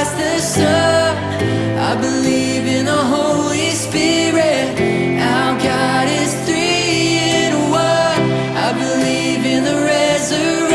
Christ the Son. I believe in the Holy Spirit. Our God is three in one. I believe in the resurrection.